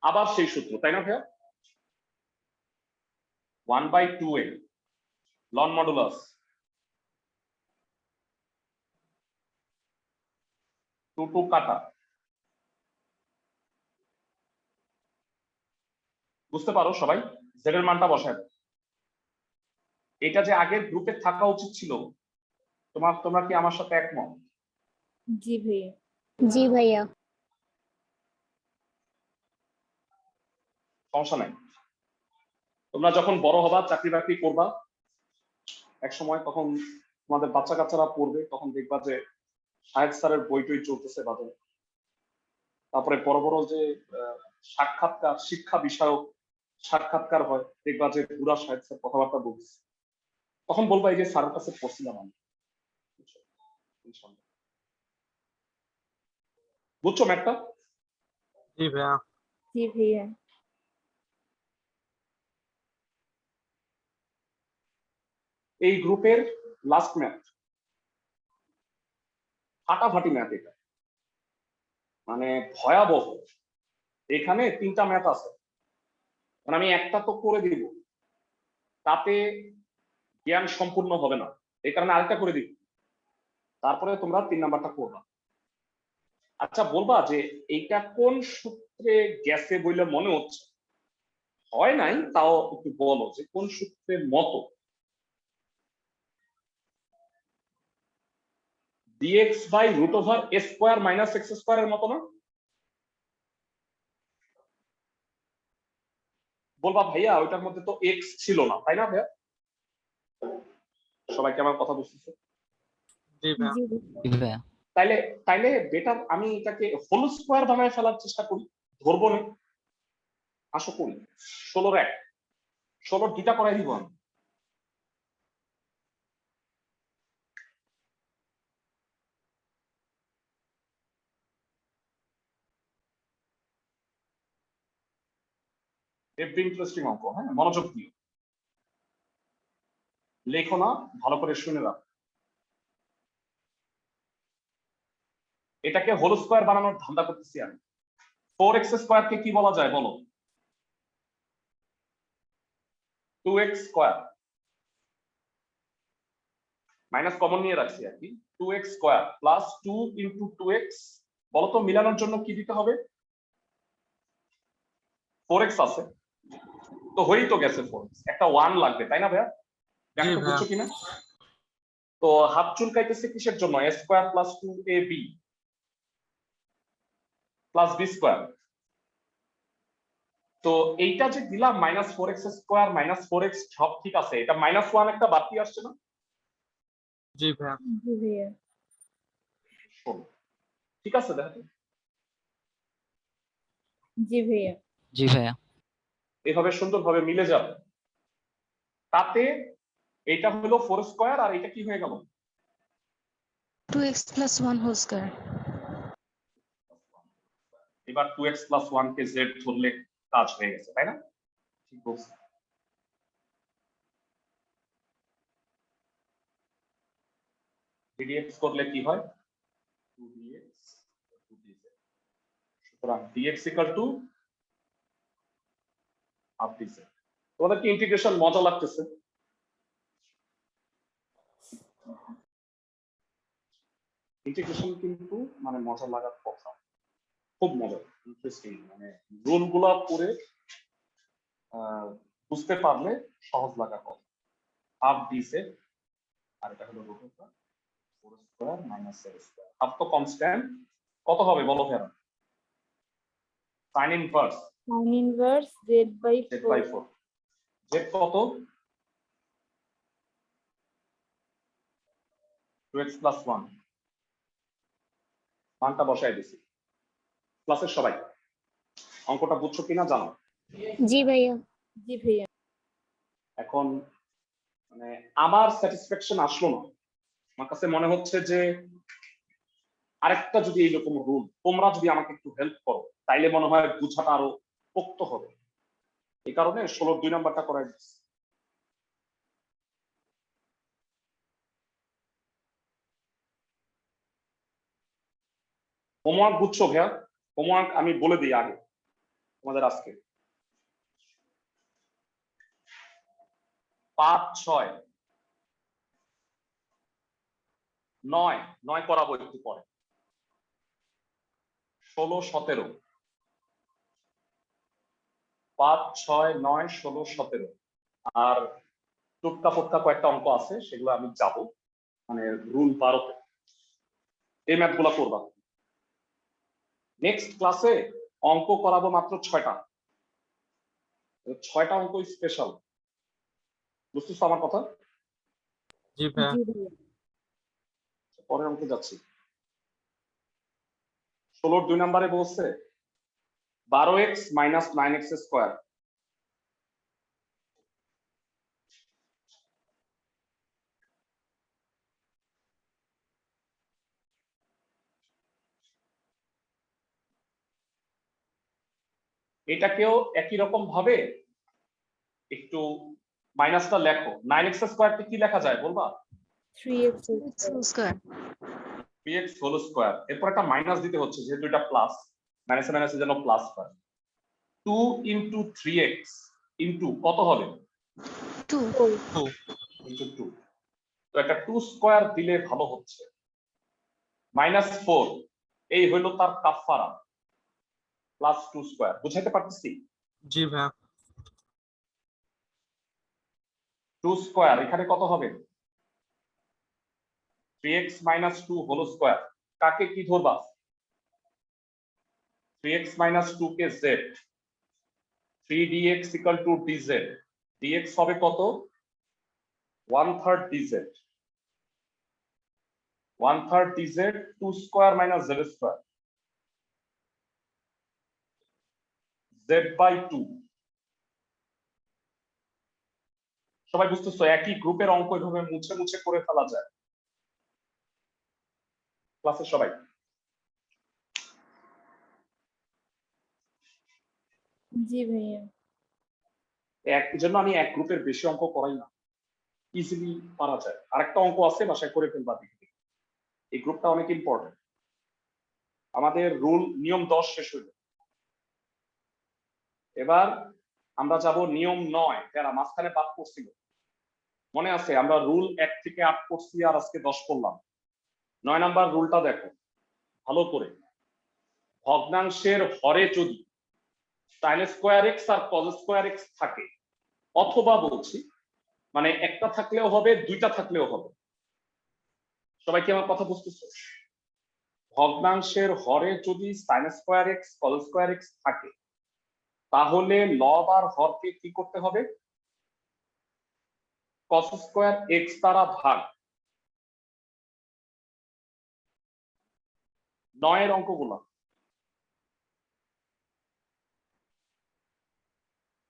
আবার সেই সূত্র, তাই না ভাইয়া? 1/2a লন মডুলাস 2 কাটা। বুঝতে পারো সবাই? জেড এর মানটা বসায় দাও। এটা যে আগের গ্রুপে থাকা উচিত ছিল, তোমরা কি আমার সাথে একমত? জি ভাইয়া। জি ভাইয়া। সমস্যা নাই। তোমরা যখন বড় হবা, চাকরি বাকরি করবা এক সময়, তখন তোমাদের বাচ্চা কাচ্চারা পড়বে, তখন দেখবা যে শাহেদ স্যারের বই টই চলতেছে বাজারে। তারপরে বড় বড় যে সাক্ষাৎকার, শিক্ষা বিষয়ক সাক্ষাৎকার হয়, দেখবা যে পুরা শাহেদ স্যার কথাবার্তা বলছে, তখন বলবা এই যে স্যারের কাছে পড়ছিলাম আমি। ইনশাআল্লাহ। বুঝছো ম্যাটটা? জি ভাইয়া। জি ভাইয়া। এই গ্রুপের লাস্ট ম্যাথ, ফাটাফাটি ম্যাথ এটা, মানে ভয়াবহ। এখানে 3টা ম্যাথ আছে, মানে আমি একটা তো করে দিব, তাতে জ্ঞান সম্পূর্ণ হবে না, এই কারণে আরেকটা করে দিব, তারপরে তোমরা 3 নাম্বারটা করবা। আচ্ছা বলবা যে এইটা কোন সূত্রে গেছে বলে মনে হচ্ছে? হয় নাই, তাও একটু বলো যে কোন সূত্রের মতো। dx by root over a square minus x square এর মতো না? বলবা ভাইয়া ওইটার মধ্যে তো x ছিল না, তাই না ভাইয়া? সবাইকে আমার কথা বুঝতেছে? জি ভাইয়া। জি ভাইয়া। তাইলে তাইলে বেটার আমি এটাকে হোল স্কোয়ার বানায় ফেলার চেষ্টা করি, ধরবো না, আসো করি। 16 এক 16 দুটা করাই দিব আমি। ইন্টারেস্টিং অঙ্ক, হ্যাঁ মনোযোগ দিও, লেখো না, ভালো করে শুনে রাখো। এটাকে হোল স্কোয়ার বানানোর ধান্দা করতেছি আমি। 4x স্কোয়ারকে কি বলা যায় বলো? 2x স্কোয়ার, মাইনাস কমন নিয়ে রাখছি আর কি। 2x square plus 2 into 2x, বলতো মিলানোর জন্য কি দিতে হবে? 4x আছে তো, হয়েই তো গেছে 4x, একটা 1 লাগবে, তাই না ভাইয়া? জি ব্যাখ্যা ভাইয়া। বুঝছো কিনা? তো হাফ চুলকাইতেছে কিসের জন্য? a square plus 2ab plus b square. তো এইটা যে দিলাম minus 4x square minus 4x, সব ঠিক আছে, এটা -1 একটা বাড়তি আসছে না? জি ভাইয়া। জি ভাইয়া। শোনো, ঠিক আছে দেখো, জি ভাইয়া। জি ভাইয়া। এভাবে সুন্দরভাবে মিলে যাবে। তাতে এটা হলো 4 স্কোয়ার, আর এটা কি হয়ে গেল? 2x plus 1 whole square. এবার 2x প্লাস 1 কে z ধরলে কাজ হয়ে গেছে, তাই না? ঠিক বলছি? dx করলে কি হয়? 2dx 2dz, সুতরাং dx equal to half dz। তোমাদের কি ইন্টিগ্রেশন মজা লাগতেছে? ইন্টিগ্রেশন কিন্তু মানে মজা লাগার কথা, খুব মজা, ইন্টারেস্টিং, মানে রুল গুলা পড়ে বুঝতে পারলে সহজ লাগার কথা। হাফ dz, আর এটা হলো root over 4 square minus z square. Half তো কনস্ট্যান্ট, কত হবে বলো ফেরা? sin inverse Sin inverse z/4. z/4, z কত? 2x প্লাস 1, মানটা বসাই দিছি। ক্লাসের সবাই অঙ্কটা বুঝছো কিনা জানো? জি ভাইয়া। জি ভাইয়া। এখন মানে আমার স্যাটিসফ্যাকশন আসলো না, আমার কাছে মনে হচ্ছে যে আরেকটা যদি এইরকম রুল তোমরা যদি আমাকে একটু হেল্প করো, তাইলে মনে হয় বুঝাটা আরো পোক্ত হবে। এই কারণে 16 2 নাম্বারটা করাই দিচ্ছি। হোমওয়ার্ক বুঝছো ভাইয়া? হোমওয়ার্ক আমি বলে দিই আগে, তোমাদের আজকে 5 6 9 করাবো একটু পরে, 16 17, 5 6 9 16 17, আর টুকটা ফুটকা কয়েকটা অঙ্ক আছে সেগুলো আমি যাব, মানে রুল 12তে এই ম্যাথ গুলা করবা। নেক্সট ক্লাসে অঙ্ক করাবো মাত্র 6টা, 6টা অঙ্ক স্পেশাল, বুঝতেছো আমার কথা? জি ভাইয়া। জি ভাইয়া। পরের অঙ্কে যাচ্ছি। 16 2 নম্বরে বলছে 12x মাইনাস 9x স্কোয়ার। এটাকেও একই রকম ভাবে একটু মাইনাসটা লেখো। 9x স্কোয়ারকে কি লেখা যায় বলবা? 3x Square. 3x whole square, এরপর একটা মাইনাস দিতে হচ্ছে যেহেতু এটা প্লাস, মাইনাসে মাইনাসে যেন প্লাস হয়। 2 ইনটু 3x ইনটু কত হবে? 2. 2 ইনটু 2, তো একটা 2 স্কোয়ার দিলে ভালো হচ্ছে। -4 এই হইল তার কাফারা, প্লাস 2 স্কোয়ার। বুঝাইতে পারতেছি? জি ভাইয়া। 2 স্কোয়ার এখানে কত হবে? 3x minus 2 whole square. কাকে কি ধরবা? 3x মাইনাস 2 কে z, 3dx equal to dz, dx হবে কত? 1/3 dz, 1/3 dz, 2 square minus z square, z by 2। সবাই বুঝতেছো? একই গ্রুপের অঙ্ক এভাবে মুছে মুছে করে ফেলা যায়। ক্লাসের সবাই জি ভাইয়া। এক জন্য আমি এক গ্রুপের বেশি অঙ্ক করাই না, ইজিলি পারা যায়। আরেকটা অঙ্ক আছে বাসায় করে ফেলবা দেখি। এই গ্রুপটা অনেক ইম্পর্টেন্ট। আমাদের রুল নিয়ম 10 শেষ হইল, এবার আমরা যাব নিয়ম 9। যারা মাঝখানে বাদ করছিল মনে আছে, আমরা রুল 1 থেকে 8 করছি আর আজকে 10 করলাম। 9 নাম্বার রুলটা দেখো ভালো করে। ভগ্নাংশের হরে যদি sin স্কয়ার x আর cos স্কয়ার x থাকে, অথবা বলছি মানে একটা থাকলেও হবে দুইটা থাকলেও হবে। সবাই কি আমার কথা বুঝতেছো? ভগ্নাংশের হরে যদি sin square x cos square x থাকে, তাহলে লব আর হরকে কি করতে হবে? cos স্কয়ার x দ্বারা ভাগ। 9 এর অঙ্কগুলো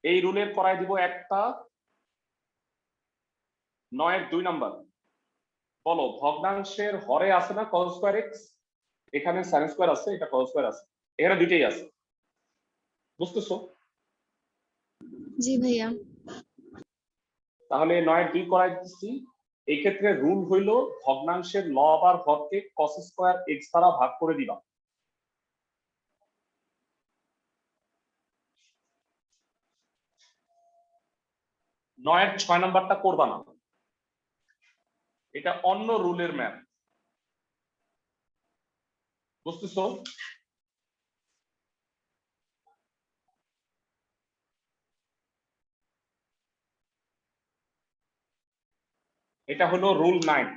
এই রুলের করাই দিব একটা। 9 এর 2 নাম্বার বলো, ভগ্নাংশের হরে আছে না cos স্কয়ার x, এখানে sin স্কয়ার আছে, এটা cos স্কয়ার আছে, এখানে দুইটাই আছে। বুঝতেছো? জি ভাইয়া। তাহলে 9 এর 2 করাই দিচ্ছি। এই ক্ষেত্রে রুল হইল ভগ্নাংশের লব আর হরকে cos স্কয়ার x দ্বারা ভাগ করে দিবা। নয়ের 6 নাম্বারটা করবা না, এটা অন্য রুলের ম্যাথ। বুঝতেছো? এটা হলো rule 9।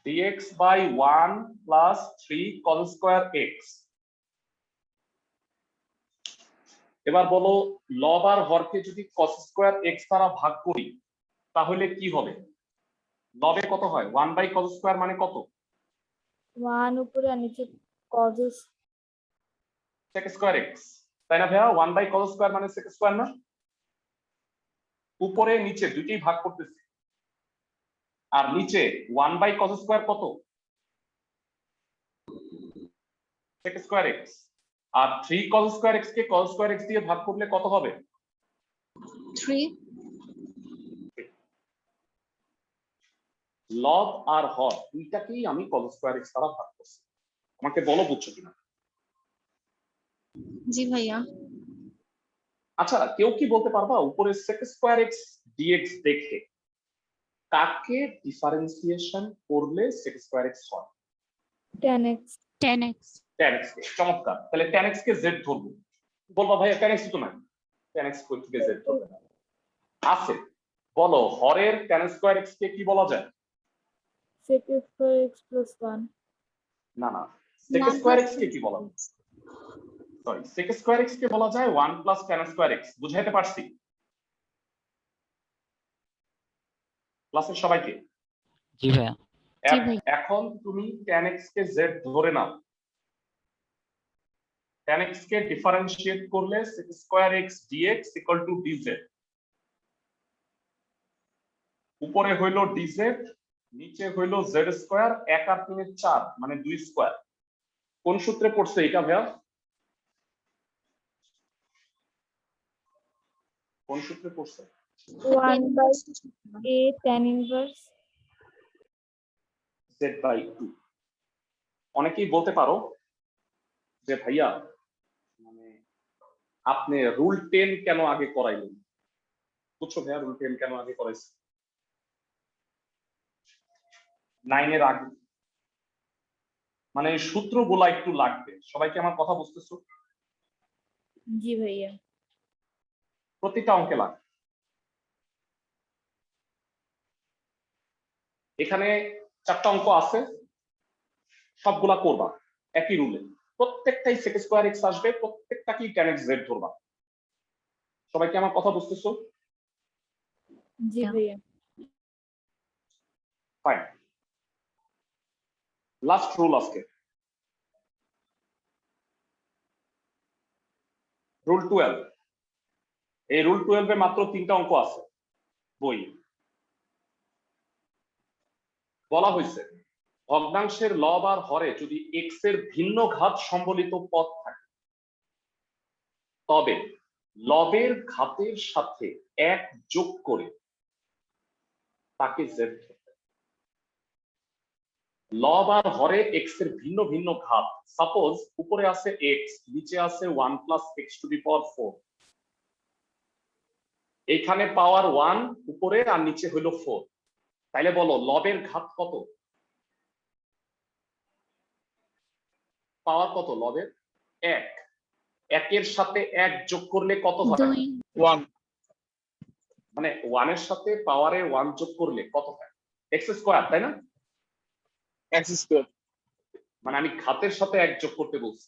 dx by 1 plus 3 cos square x। এবার বলো, লব আর হরকে যদি cos স্কয়ার x দ্বারা ভাগ করি তাহলে কি হবে? লবে কত হয়? 1 বাই cos স্কয়ার মানে কত? 1 উপরে আর নিচে cos sec স্কয়ার x, তাই না ভাইয়া? 1 বাই cos স্কয়ার মানে sec স্কয়ার না? উপরে নিচে দুইটাই ভাগ করতেছি, আর নিচে 1 বাই cos স্কয়ার কত? sec স্কয়ার x, আর 3 cos স্কয়ার x কে cos স্কয়ার x দিয়ে ভাগ করলে কত হবে? 3. লব আর হর দুইটাকেই আমি কজ স্কোয়ার এক্স দ্বারা ভাগ করছি। আমাকে বলো বুঝছো কিনা। জি ভাইয়া। আচ্ছা, কেউ কি বলতে পারবা উপরে সেক স্কোয়ার এক্স ডিএক্স দেখে কাকে ডিফারেন্সিয়েশন করলে সেক স্কোয়ার এক্স হয়? 10x 10x tan x কে। চমৎকার, তাহলে tan x কে z ধরবো। বলবা ভাইয়া tan x তো নাই, tan x কই থেকে z ধরবে না আছে। বলো হরের tan স্কোয়ার x কে কি বলা যায়? sec square x plus 1 না না, sec স্কোয়ার x কে কি বলা যায়? সরি, sec স্কোয়ার x কে বলা যায় 1 প্লাস tan স্কোয়ার x। বুঝাইতে পারছি ক্লাসের সবাইকে? জি ভাইয়া। জি ভাই। এখন তুমি tan x কে z ধরে নাও, tan x কে ডিফারেন্সিয়েট করলে sec square x dx equal to dz। উপরে হইলো dz, নিচে হইলো z স্কোয়ার, 1 আর 3 এর 4 মানে 2 স্কোয়ার। কোন সূত্রে পড়ছে এটা ভাইয়া? কোন সূত্রে পড়ছে? 1 by a tan inverse z by 2। অনেকেই বলতে পারো যে ভাইয়া মানে আপনি রুল 10 কেন আগে করাইলেন? বুঝছো ভাইয়া রুল 10 কেন আগে করাইছে? 9 এর আগে মানে সূত্রগুলা একটু লাগবে। সবাইকে আমার কথা বুঝতেছো? জি ভাইয়া। প্রতিটা অঙ্কে লাগবে। এখানে 4টা অঙ্ক আছে, সবগুলা করবা একই রুলে। প্রত্যেকটাই sec স্কয়ার x আসবে, প্রত্যেকটাকেই tan x z ধরবা। সবাইকে আমার কথা বুঝতেছো? জি ভাইয়া। ফাইন। লাস্ট রুল আজকে, রুল 12। এই রুল 12 এ মাত্র 3টা অঙ্ক আছে বই। বলা হয়েছে ভগ্নাংশের লব আর হরে যদি x এর ভিন্ন ঘাত সম্বলিত পদ থাকে তবে লবের ঘাতের সাথে 1 যোগ করে তাকে z ধরতে। লব আর হরে x এর ভিন্ন ভিন্ন ঘাত, সাপোজ উপরে আছে x, নিচে আছে 1 প্লাস x টু দি পাওয়ার 4। এখানে পাওয়ার 1 উপরে আর নিচে হইলো 4। তাইলে বলো লবের ঘাত কত? পাওয়ার কত লবের? 1। 1 এর সাথে 1 যোগ করলে কত হয়? 2 1 মানে 1 এর সাথে পাওয়ারে 1 যোগ করলে কত হয়? x স্কয়ার, তাই না? x square. মানে আমি ঘাতের সাথে 1 যোগ করতে বলছি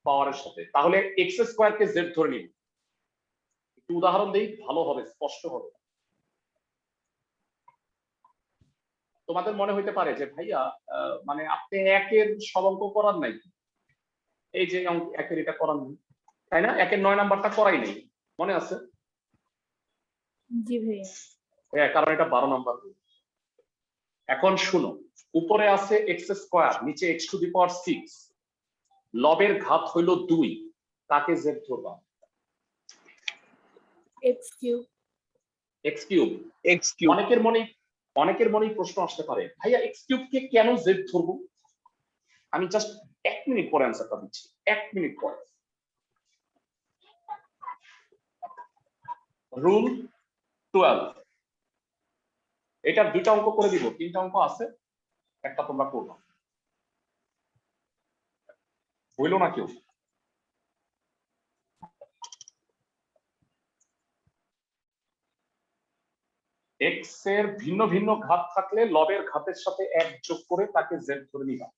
পাওয়ারের সাথে, তাহলে x স্কয়ার কে z ধরে নিব। একটু উদাহরণ দেই, ভালো হবে, স্পষ্ট হবে। তোমাদের মনে হইতে পারে যে ভাইয়া মানে আপনি 1 এর সব অঙ্ক করার নাই, এই যে 1 এর এটা করার নাই, তাই না? 1 এর 9 নাম্বারটা করাই নাই, মনে আছে? জি ভাইয়া। হ্যাঁ, কারণ এটা 12 নাম্বার। এখন শুনো, উপরে আছে x স্কয়ার, নিচে x টু দি পাওয়ার 6, লবের ঘাত হইল 2, তাকে z ধরবা। x cube x cube. x cube. অনেকের মনেই প্রশ্ন আসতে পারে ভাইয়া x কিউব কে কেন z ধরবো? আমি জাস্ট 1 মিনিট পরে অ্যানসারটা দিচ্ছি, 1 মিনিট পরে। রুল 12, এটার 2টা অঙ্ক করে দিব, 3টা অঙ্ক আছে, একটা তোমরা করবা, বইলো না কেউ। x এর ভিন্ন ভিন্ন ঘাত থাকলে লবের ঘাতের সাথে 1 যোগ করে তাকে z ধরে নিবা।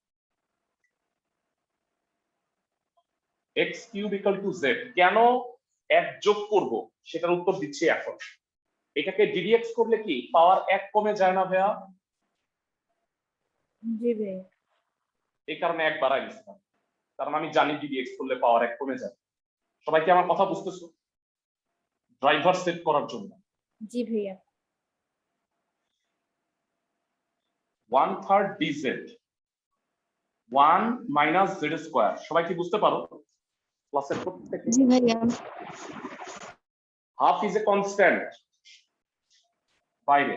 x cube equal to z। কেন 1 যোগ করব সেটার উত্তর দিচ্ছি এখন। এটাকে ddx করলে কি পাওয়ার 1 কমে যায় না ভাইয়া? জি ভাইয়া। এই কারণে 1 বাড়াই দিচ্ছিলাম, কারণ আমি জানি ddx করলে পাওয়ার 1 কমে যায়। সবাই কি আমার কথা বুঝতেছো? ড্রাইভার সেট করার জন্য জি ভাইয়া। 1/3 dz 1 মাইনাস z স্কয়ার। সবাই কি বুঝতে পারো? ক্লাসের প্রত্যেকটা জি ভাইয়া। হাফ ইজ এ কনস্ট্যান্ট বাইরে,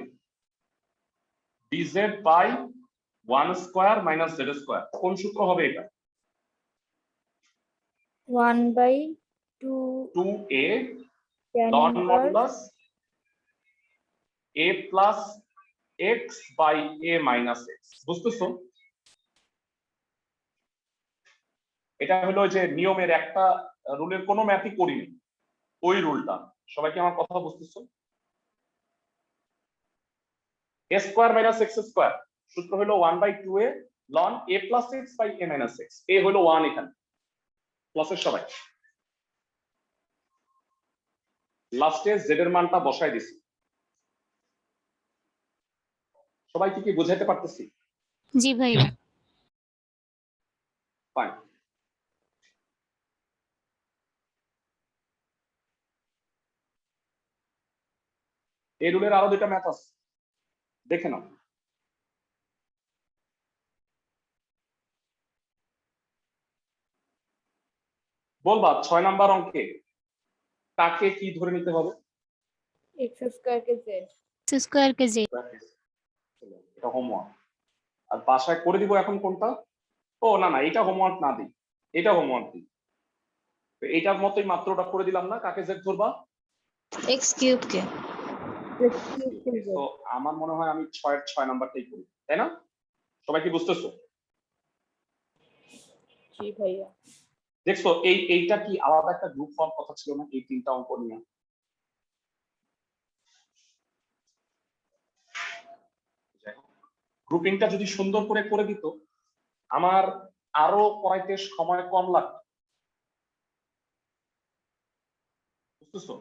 dz by 1 square minus z square. কোন সূত্র হবে এটা? 1/2 2a tan ln inverse modulus a plus x by a minus x। বুঝতেছো? এটা হলো যে নিয়মের একটা রুলের কোনো ম্যাথই করিনি, ওই রুলটা। সবাই কি আমার কথা বুঝতেছো? a square minus x square সূত্র হলো 1/2a ln a plus x by a minus x। a হলো 1 এখানে, প্লাসের সবাই লাস্টে z এর মানটা বসায় দিছি। সবাই কি বুঝাইতে পারতেছি? জি ভাইয়া। ফাইন। এই রুলের আরো দুইটা ম্যাথ আছে, দেখে নাও। বলবা 6 নাম্বার অঙ্কে কাকে কি ধরে নিতে হবে? x স্কয়ার কে z। x স্কয়ার কে z। এটা হোমওয়ার্ক। আর বাসায় করে দিব এখন কোনটা? ও না না, এটা হোমওয়ার্ক না দিই, এটা হোমওয়ার্ক দিই। এইটার মতোই মাত্র ওটা করে দিলাম না। কাকে জেড ধরবা? x কিউব কে। x কিউব কে z। তো আমার মনে হয় আমি 6 এর 6 নাম্বারটাই করি, তাই না? সবাই কি বুঝতেছো? জি ভাইয়া। দেখছো এইটা কি আলাদা একটা গ্রুপ হওয়ার কথা ছিল না এই তিনটা অঙ্ক নিয়ে? গ্রুপিংটা যদি সুন্দর করে দিত আমার আরো করাইতে সময় কম লাগতো। বুঝতেছো?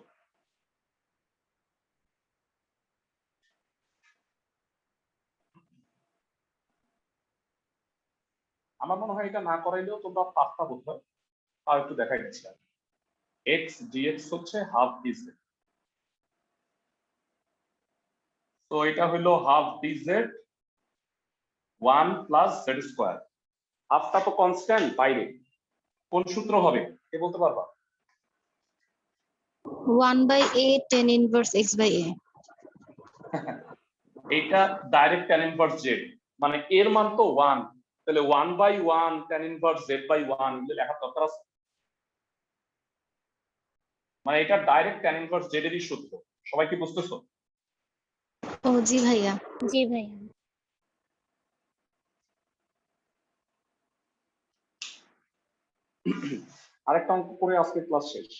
আমার মনে হয় এটা না করাইলেও তোমরা পাঁচটা বোধ হয়, তাও একটু দেখাই দিচ্ছি। x dx হচ্ছে হাফ dz, তো এটা হলো half dz 1 plus z square. হাফটা তো কনস্ট্যান্ট বাইরে, কোন সূত্র হবে কে বলতে পারবা? 1/a tan inverse x by a. এটা ডাইরেক্ট tan ইনভার্স z, মানে এর মান তো 1, তাহলে 1/1 tan ইনভার্স z বাই 1 এগুলো লেখার দরকার আছে? মানে এটা ডাইরেক্ট tan ইনভার্স z এরই সূত্র। সবাই কি বুঝতেছো? ও জি ভাইয়া। জি ভাইয়া। আরেকটা অঙ্ক করে আজকে ক্লাস শেষ।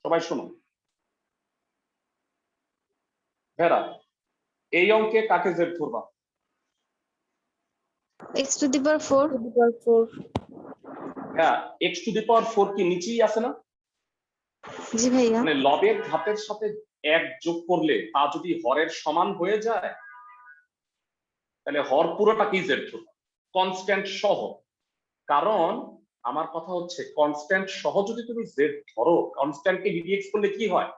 সবাই শোনো। ভেরা, এই অঙ্কে কাকে জেড ধরবা? x to the power 4. to the power 4 হ্যাঁ, x টু দি পাওয়ার 4 কি নিচেই আছে না? জি ভাইয়া। মানে লবের ঘাতের সাথে 1 যোগ করলে তা যদি হরের সমান হয়ে যায় তাহলে হর পুরোটাকেই জেড ধরবা, কনস্ট্যান্ট সহ। কারণ আমার কথা হচ্ছে কনস্ট্যান্ট সহ যদি তুমি জেড ধরো, কনস্ট্যান্টকে ডিডিএক্স করলে কি হয়?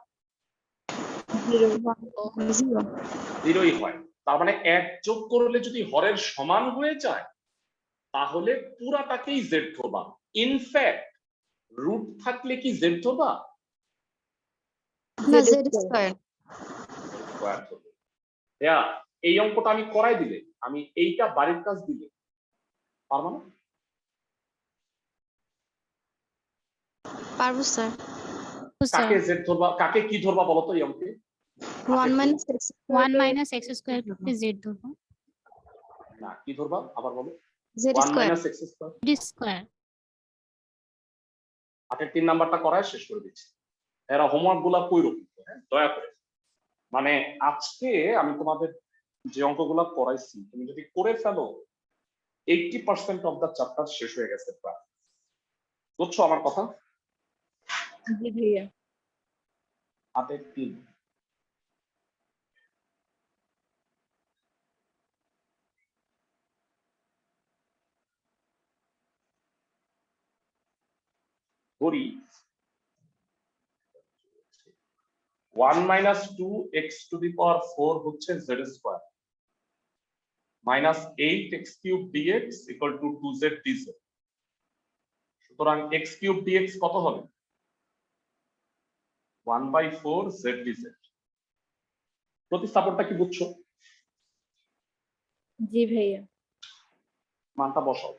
0. জিরোই হয়। তার মানে 1 যোগ করলে যদি হরের সমান হয়ে যায় তাহলে পুরাটাকেই জেড ধরবা। ইনফ্যাক্ট রুট থাকলে কি জেড ধরবা? না z z স্কয়ার। স্কয়ার ধরবে। এই অঙ্কটা আমি করাই দিলে, আমি এইটা বাড়ির কাজ দিলে পারবো না? পারবো স্যার। কাকে জেড ধরবা, কাকে কি ধরবা বলো তো এই অঙ্কে? 1 minus x 1 minus x square কে z ধরবো। না, কি ধরবা আবার বলো? z 1 square. Minus x square. d square. 3 নাম্বারটা করায় শেষ করে দিচ্ছি। এরা হোমওয়ার্ক গুলা কইরো, হ্যাঁ দয়া করে। মানে আজকে আমি তোমাদের যে অঙ্কগুলা করাইছি তুমি যদি করে ফেলো 80% অফ দা চ্যাপ্টার শেষ হয়ে গেছে প্রায়। বুঝছো আমার কথা? জি ভাইয়া। 3 ধরি 1 minus 2x to the power 4 হচ্ছে z square minus 8x cube dx equal to 2z dz। সুতরাং x cube dx কত হবে? 1/4 ZDZ। প্রতিস্থাপনটা কি বুঝছো? জি ভাইয়া। মানটা বসাও।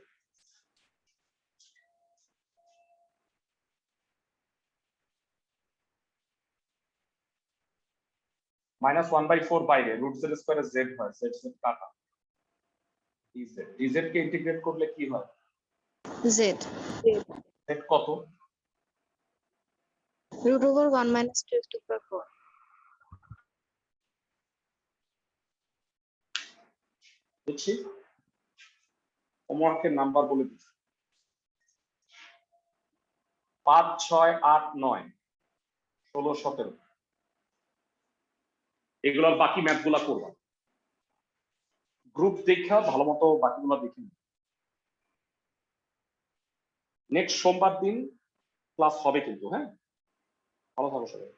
-1/4 বাইরে, √z² z হয়, z কাটা, dz, dz কে ইন্টিগ্রেট করলে কি হয়? Z z কত? √1 - 2x⁴. বুঝছি। হোমওয়ার্কের নাম্বার বলে দিচ্ছি, 5, 6, 8, 9, 16, 17। এগুলোর বাকি ম্যাথ গুলা করবা, গ্রুপ দেখা ভালো মতো বাকিগুলো দেখে নিও। নেক্সট সোমবার দিন ক্লাস হবে কিন্তু, হ্যাঁ? ভালো থাকো সবাই।